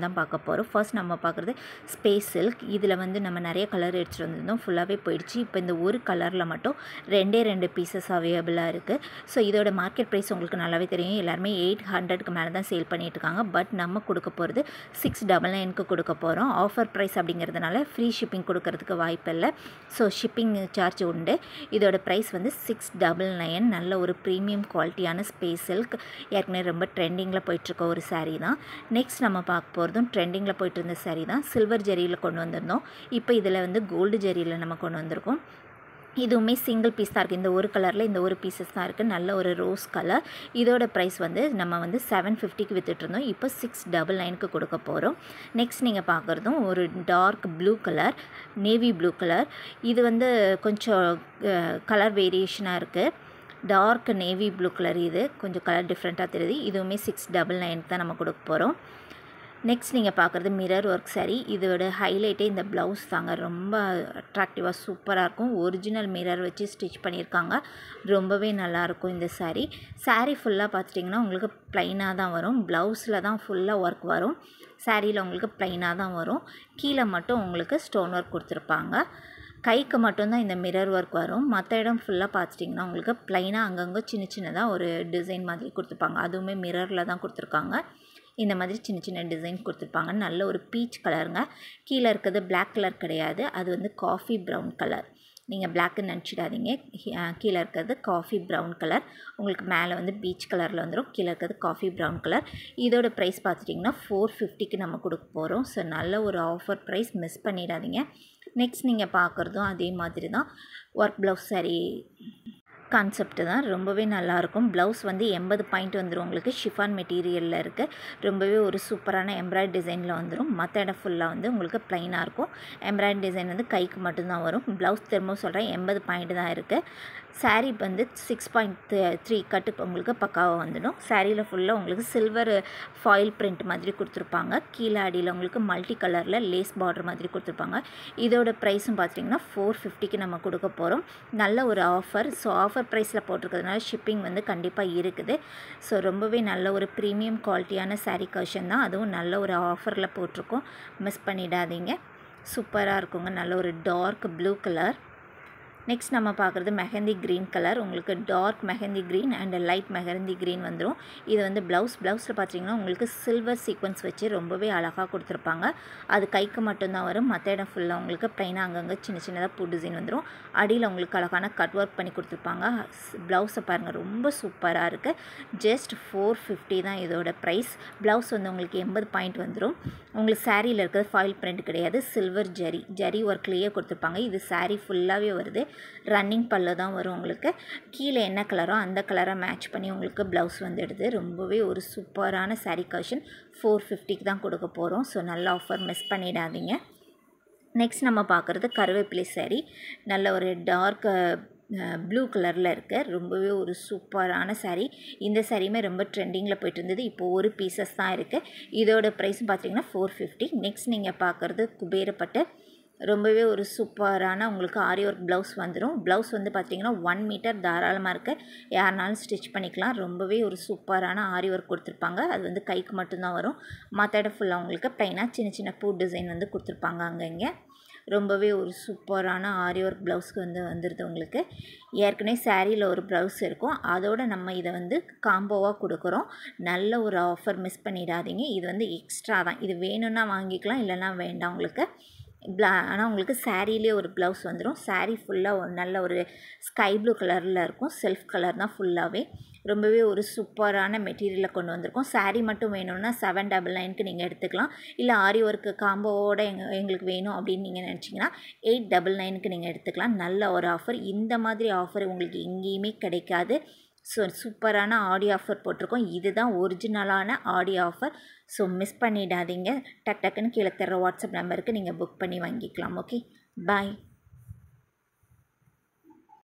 தான் பார்க்க போகிறோம். ஃபர்ஸ்ட் நம்ம பார்க்குறது ஸ்பேஸ் சில்க். இதில் வந்து நம்ம நிறைய கலர் எடுத்துகிட்டு வந்திருந்தோம், ஃபுல்லாகவே போயிடுச்சு. இப்போ இந்த ஒரு கலரில் மட்டும் 2 பீசஸ் அவைலபிளாக இருக்குது. ஸோ இதோட மார்க்கெட் ப்ரைஸ் உங்களுக்கு நல்லாவே தெரியும். எல்லாருமே 800க்கு மேலே தான் சேல் பண்ணிகிட்ருக்காங்க. பட் நம்ம கொடுக்க போகிறது 699க்கு கொடுக்க போகிறோம். ஆஃபர் ப்ரைஸ் அப்படிங்கிறதுனால ஃப்ரீ ஷிப்பிங் கொடுக்கறதுக்கு வாய்ப்பு இல்லை. ஸோ ஷிப்பிங் சார்ஜ் உண்டு. இதோட ப்ரைஸ் வந்து 699. நல்ல ஒரு ப்ரீமியம் குவாலிட்டியான ஸ்பேஸ் சில்க். ஏற்கனவே ரொம்ப ட்ரெண்டிங்கில் போயிட்டுருக்க ஒரு சாரீ தான். நெக்ஸ்ட் நம்ம பார்க்க போகிறதும் ட்ரெண்டிங்கில் போயிட்டு இருந்த சாரீ தான். சில்வர் ஜெரியில் கொண்டு வந்திருந்தோம். இப்போ இதில் வந்து கோல்டு ஜெரியில் நம்ம கொண்டு வந்திருக்கோம். இதுவுமே சிங்கிள் பீஸ் தான் இருக்குது. இந்த ஒரு கலரில் இந்த ஒரு பீசஸ் தான் இருக்குது. நல்ல ஒரு ரோஸ் கலர். இதோட ப்ரைஸ் வந்து நம்ம வந்து 750க்கு விற்றுட்ருந்தோம். இப்போ 699க்கு கொடுக்க போகிறோம். நெக்ஸ்ட் நீங்கள் பார்க்குறதும் ஒரு dark blue colour, navy blue colour. இது வந்து கொஞ்சம் கலர் வேரியேஷனாக இருக்குது. Dark navy blue colour. இது கொஞ்சம் கலர் டிஃப்ரெண்ட்டாக தெரியுது. இதுவுமே 699க்கு தான் நம்ம கொடுக்க போகிறோம். நெக்ஸ்ட் நீங்கள் பார்க்குறது மிரர் ஒர்க் சாரீ. இதோட ஹைலைட்டே இந்த ப்ளவுஸ் தாங்க. ரொம்ப அட்ராக்டிவாக சூப்பராக இருக்கும். ஒரிஜினல் மிரர் வச்சு ஸ்டிச் பண்ணியிருக்காங்க. ரொம்பவே நல்லாயிருக்கும் இந்த சாரீ. சாரீ ஃபுல்லாக பார்த்துட்டிங்கன்னா உங்களுக்கு ப்ளைனாக தான் வரும். ப்ளவுஸில் தான் ஃபுல்லாக ஒர்க் வரும். சாரியில் உங்களுக்கு ப்ளைனாக தான் வரும். கீழே மட்டும் உங்களுக்கு ஸ்டோன் ஒர்க் கொடுத்துருப்பாங்க. கைக்கு மட்டும்தான் இந்த மிரர் ஒர்க் வரும். மற்ற இடம் ஃபுல்லாக பார்த்துட்டிங்கன்னா உங்களுக்கு ப்ளைனாக அங்கங்கே சின்ன சின்னதாக ஒரு டிசைன் மாதிரி கொடுத்துருப்பாங்க. அதுவுமே மிரரில் தான் கொடுத்துருக்காங்க. இந்த மாதிரி சின்ன சின்ன டிசைன் கொடுத்துருப்பாங்க. நல்ல ஒரு பீச் கலருங்க. கீழே இருக்கிறது பிளாக் கலர் கிடையாது, அது வந்து காஃபி ப்ரௌன் கலர். நீங்கள் பிளாக்குன்னு நினச்சிடாதீங்க. கீழே இருக்கிறது காஃபி ப்ரௌன் கலர். உங்களுக்கு மேலே வந்து பீச் கலரில் வந்துடும். கீழே இருக்கிறது காஃபி ப்ரௌன் கலர். இதோட ப்ரைஸ் பார்த்துட்டிங்கன்னா 450க்கு நம்ம கொடுக்க போகிறோம். ஸோ நல்ல ஒரு ஆஃபர் ப்ரைஸ், மிஸ் பண்ணிடாதீங்க. நெக்ஸ்ட் நீங்கள் பார்க்குறதும் அதே மாதிரி தான். ஒர்க் ப்ளவுஸ் சாரீ கான்செப்ட் தான். ரொம்பவே நல்லாயிருக்கும். ப்ளவுஸ் வந்து 80 பாயிண்ட் வந்துடும். உங்களுக்கு ஷிஃபான் மெட்டீரியலில் இருக்குது. ரொம்பவே ஒரு சூப்பரான எம்ப்ராய்ட் டிசைனில் வந்துடும். மற்ற இடம் ஃபுல்லாக வந்து உங்களுக்கு ப்ளைனாக இருக்கும். எம்ப்ராய்ட் டிசைன் வந்து கைக்கு மட்டும்தான் வரும். ப்ளவுஸ் திரும்பவும் சொல்கிறேன் 80 பாயிண்ட் தான் இருக்குது. சாரீ வந்து 6.3 கட்டுக்கு உங்களுக்கு பக்காவாக வந்துடும். சாரியில் ஃபுல்லாக உங்களுக்கு சில்வர் ஃபாயில் பிரிண்ட் மாதிரி கொடுத்துருப்பாங்க. கீழே அடியில் உங்களுக்கு மல்டி கலரில் லேஸ் பார்டர் மாதிரி கொடுத்துருப்பாங்க. இதோட ப்ரைஸும் பார்த்திங்கன்னா 450க்கு நம்ம கொடுக்க போகிறோம். நல்ல ஒரு ஆஃபர். ஸோ ஆஃபர் ப்ரைஸில் போட்டிருக்கிறதுனால ஷிப்பிங் வந்து கண்டிப்பாக இருக்குது. ஸோ ரொம்பவே நல்ல ஒரு ப்ரீமியம் குவாலிட்டியான சாரீ கலெக்ஷன் தான். அதுவும் நல்ல ஒரு ஆஃபரில் போட்டிருக்கோம். மிஸ் பண்ணிடாதீங்க. சூப்பராக இருக்குங்க. நல்ல ஒரு டார்க் ப்ளூ கலர். நெக்ஸ்ட் நம்ம பார்க்குறது மெஹந்தி க்ரீன் கலர். உங்களுக்கு dark mehndi green and light mehndi green வந்துடும். இது வந்து ப்ளவுஸில் பார்த்திங்கன்னா உங்களுக்கு சில்வர் சீக்வன்ஸ் வச்சு ரொம்பவே அழகாக கொடுத்துருப்பாங்க. அது கைக்கு மட்டும்தான் வரும். மற்ற இடம் ஃபுல்லாக உங்களுக்கு ப்ளைனாக அங்கங்கே சின்ன சின்னதாக பூ டிசைன் வந்துடும். அடியில் உங்களுக்கு அழகான கட் ஒர்க் பண்ணி கொடுத்துருப்பாங்க. ப்ளவுஸை பாருங்கள், ரொம்ப சூப்பராக இருக்குது. ஜஸ்ட் 450 தான் இதோட ப்ரைஸ். ப்ளவுஸ் வந்து உங்களுக்கு 80 பாயிண்ட் வந்துடும். உங்களுக்கு சாரியில் இருக்கிறது ஃபாயில் பிரிண்ட் கிடையாது, சில்வர் ஜரி ஒர்க்லேயே கொடுத்துருப்பாங்க. இது சாரீ ஃபுல்லாகவே வருது. ரன்னிங் பல்லு தான் வரும். உங்களுக்கு கீழே என்ன கலரோ அந்த கலரை மேட்ச் பண்ணி உங்களுக்கு ப்ளவுஸ் வந்துடுது. ரொம்பவே ஒரு சூப்பரான சாரீ கலெக்ஷன். 450க்கு தான் கொடுக்க போகிறோம். ஸோ நல்ல ஆஃபர், மிஸ் பண்ணிடாதீங்க. நெக்ஸ்ட் நம்ம பார்க்குறது கருவேப்பிலை சாரீ. நல்ல ஒரு டார்க் ப்ளூ கலரில் இருக்குது. ரொம்பவே ஒரு சூப்பரான சாரீ. இந்த சாரியுமே ரொம்ப ட்ரெண்டிங்கில் போய்ட்டு இருந்தது. இப்போது ஒரு பீசஸ் தான் இருக்குது. இதோட ப்ரைஸும் பார்த்திங்கன்னா 450. நெக்ஸ்ட் நீங்கள் பார்க்குறது குபேரப்பட்டு. ரொம்பவே ஒரு சூப்பரான உங்களுக்கு ஆரி ஒர்க் ப்ளவுஸ் வந்துடும். ப்ளவுஸ் வந்து பார்த்திங்கன்னா 1 மீட்டர் தாராளமாக இருக்குது. யாருனாலும் ஸ்டிச் பண்ணிக்கலாம். ரொம்பவே ஒரு சூப்பரான ஆரி ஒர்க் கொடுத்துருப்பாங்க. அது வந்து கைக்கு மட்டும்தான் வரும். மற்ற இடம் ஃபுல்லாக உங்களுக்கு ப்ளைனாக சின்ன சின்ன பூ டிசைன் வந்து கொடுத்துருப்பாங்க அங்கங்கே. ரொம்பவே ஒரு சூப்பரான ஆரி ஒர்க் ப்ளவுஸ்க்கு வந்துடுது உங்களுக்கு. ஏற்கனவே சாரியில் ஒரு ப்ளவுஸ் இருக்கும். அதோடு நம்ம இதை வந்து காம்போவாக கொடுக்குறோம். நல்ல ஒரு ஆஃபர், மிஸ் பண்ணிடாதீங்க. இது வந்து எக்ஸ்ட்ரா தான். இது வேணும்னா வாங்கிக்கலாம், இல்லைனா வேண்டாம் உங்களுக்கு. ஆனால் உங்களுக்கு சாரியிலே ஒரு ப்ளவுஸ் வந்துடும். சாரீ ஃபுல்லாக ஒரு நல்ல ஒரு ஸ்கை ப்ளூ கலரில் இருக்கும். செல்ஃப் கலர் தான் ஃபுல்லாகவே. ரொம்பவே ஒரு சூப்பரான மெட்டீரியலில் கொண்டு வந்திருக்கோம். சாரீ மட்டும் வேணும்னா 799க்கு நீங்கள் எடுத்துக்கலாம். இல்லை ஆரி ஒர்க்கு காம்போவோடு எங்களுக்கு வேணும் அப்படின்னு நீங்கள் நினச்சிங்கன்னா 899க்கு நீங்கள் எடுத்துக்கலாம். நல்ல ஒரு ஆஃபர். இந்த மாதிரி ஆஃபர் உங்களுக்கு எங்கேயுமே கிடைக்காது. ஸோ சூப்பரான ஆடி ஆஃபர் போட்டிருக்கோம். இதுதான் ஒரிஜினலான ஆடி ஆஃபர். ஸோ மிஸ் பண்ணிடாதீங்க. டக்குன்னு கீழே தர வாட்ஸ்அப் நம்பருக்கு நீங்கள் புக் பண்ணி வாங்கிக்கலாம். ஓகே, பாய்.